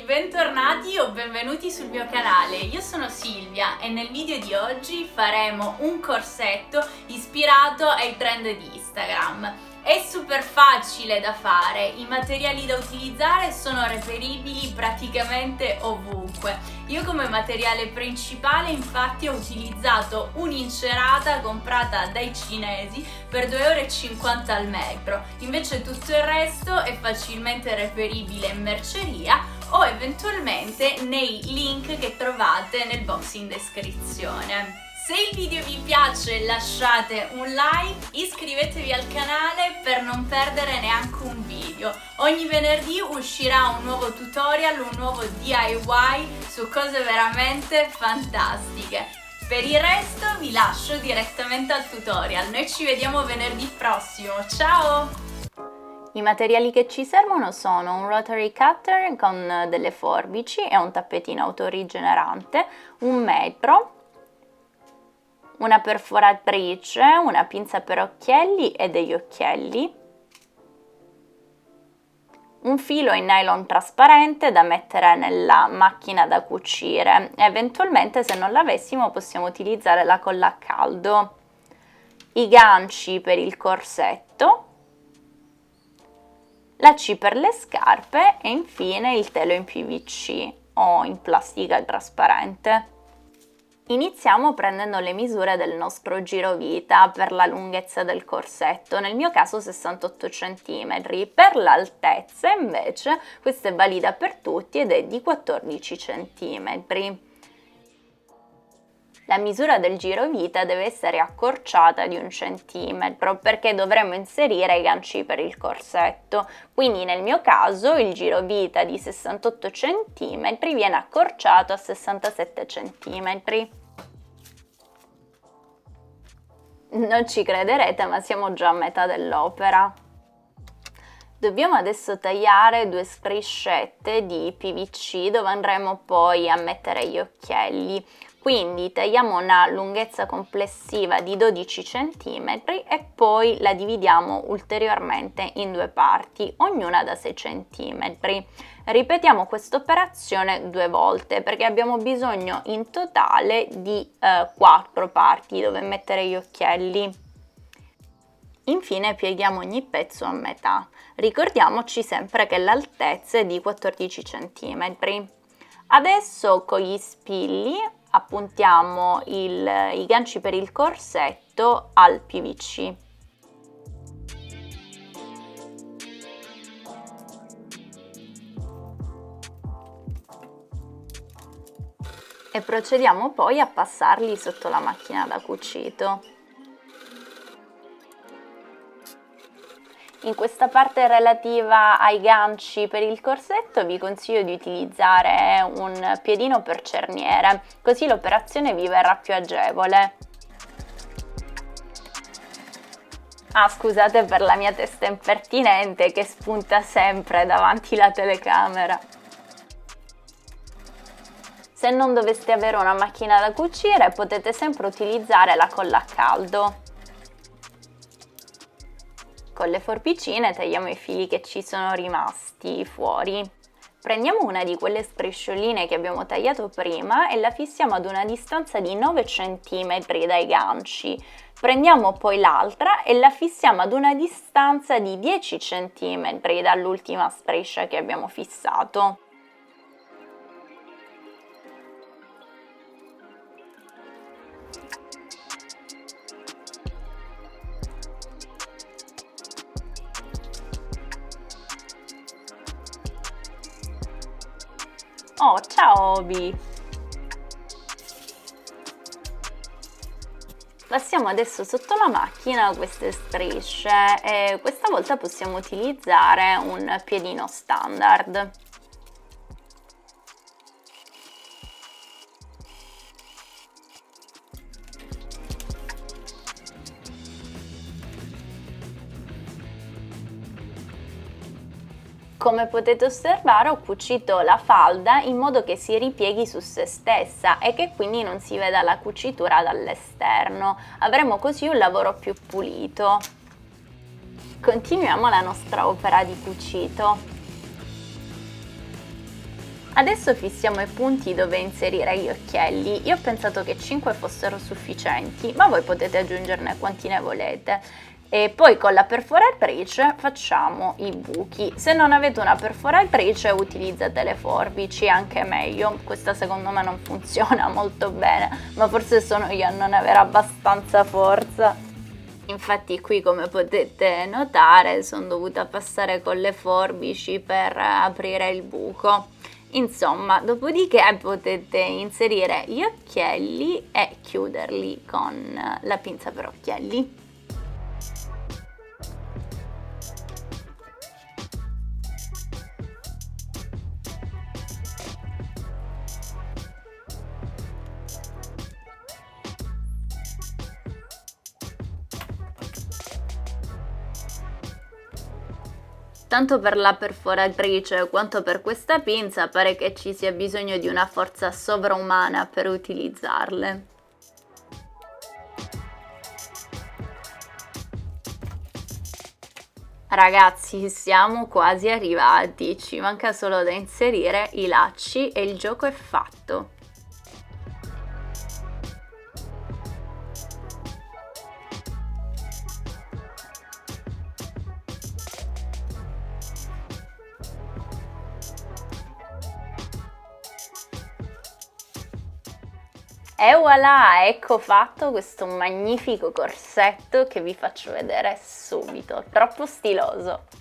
Bentornati o benvenuti sul mio canale, io sono Silvia e nel video di oggi faremo un corsetto ispirato ai trend di Instagram. È super facile da fare, i materiali da utilizzare sono reperibili praticamente ovunque. Io come materiale principale infatti ho utilizzato un'incerata comprata dai cinesi per 2,50 € al metro, invece tutto il resto è facilmente reperibile in merceria o eventualmente nei link che trovate nel box in descrizione. Se il video vi piace lasciate un like, iscrivetevi al canale per non perdere neanche un video. Ogni venerdì uscirà un nuovo tutorial, un nuovo DIY su cose veramente fantastiche. Per il resto vi lascio direttamente al tutorial. Noi ci vediamo venerdì prossimo, ciao! I materiali che ci servono sono un rotary cutter con delle forbici e un tappetino autorigenerante, un metro, una perforatrice, una pinza per occhielli e degli occhielli, un filo in nylon trasparente da mettere nella macchina da cucire. Eventualmente, se non l'avessimo, possiamo utilizzare la colla a caldo, i ganci per il corsetto, la C per le scarpe e infine il telo in PVC o in plastica trasparente. Iniziamo prendendo le misure del nostro girovita per la lunghezza del corsetto, nel mio caso 68 cm, per l'altezza invece questa è valida per tutti ed è di 14 cm. La misura del girovita deve essere accorciata di 1 centimetro perché dovremo inserire i ganci per il corsetto, quindi nel mio caso il girovita di 68 cm viene accorciato a 67 cm. Non ci crederete, ma siamo già a metà dell'opera. Dobbiamo adesso tagliare 2 striscette di PVC dove andremo poi a mettere gli occhielli. Quindi tagliamo una lunghezza complessiva di 12 cm e poi la dividiamo ulteriormente in 2 parti, ognuna da 6 cm. Ripetiamo questa operazione 2 volte perché abbiamo bisogno in totale di 4 parti dove mettere gli occhielli. Infine pieghiamo ogni pezzo a metà. Ricordiamoci sempre che l'altezza è di 14 cm. Adesso con gli spilli appuntiamo i ganci per il corsetto al PVC. E procediamo poi a passarli sotto la macchina da cucito. In questa parte relativa ai ganci per il corsetto vi consiglio di utilizzare un piedino per cerniere, così l'operazione vi verrà più agevole. Ah, scusate per la mia testa impertinente che spunta sempre davanti alla telecamera. Se non doveste avere una macchina da cucire, potete sempre utilizzare la colla a caldo. Con le forbicine tagliamo i fili che ci sono rimasti fuori. Prendiamo una di quelle striscioline che abbiamo tagliato prima e la fissiamo ad una distanza di 9 cm dai ganci. Prendiamo poi l'altra e la fissiamo ad una distanza di 10 cm dall'ultima striscia che abbiamo fissato. Oh, ciao Obi! Passiamo adesso sotto la macchina queste strisce e questa volta possiamo utilizzare un piedino standard. Come potete osservare, ho cucito la falda in modo che si ripieghi su se stessa e che quindi non si veda la cucitura dall'esterno. Avremo così un lavoro più pulito. Continuiamo la nostra opera di cucito. Adesso fissiamo i punti dove inserire gli occhielli. Io ho pensato che 5 fossero sufficienti, ma voi potete aggiungerne quanti ne volete. E poi con la perforatrice facciamo i buchi. Se non avete una perforatrice utilizzate le forbici, è anche meglio. Questa secondo me non funziona molto bene, ma forse sono io a non avere abbastanza forza. Infatti qui, come potete notare, sono dovuta passare con le forbici per aprire il buco. Insomma, dopodiché potete inserire gli occhielli e chiuderli con la pinza per occhielli. Tanto per la perforatrice quanto per questa pinza pare che ci sia bisogno di una forza sovrumana per utilizzarle. Ragazzi, siamo quasi arrivati, ci manca solo da inserire i lacci e il gioco è fatto. E voilà, ecco fatto questo magnifico corsetto che vi faccio vedere subito, troppo stiloso!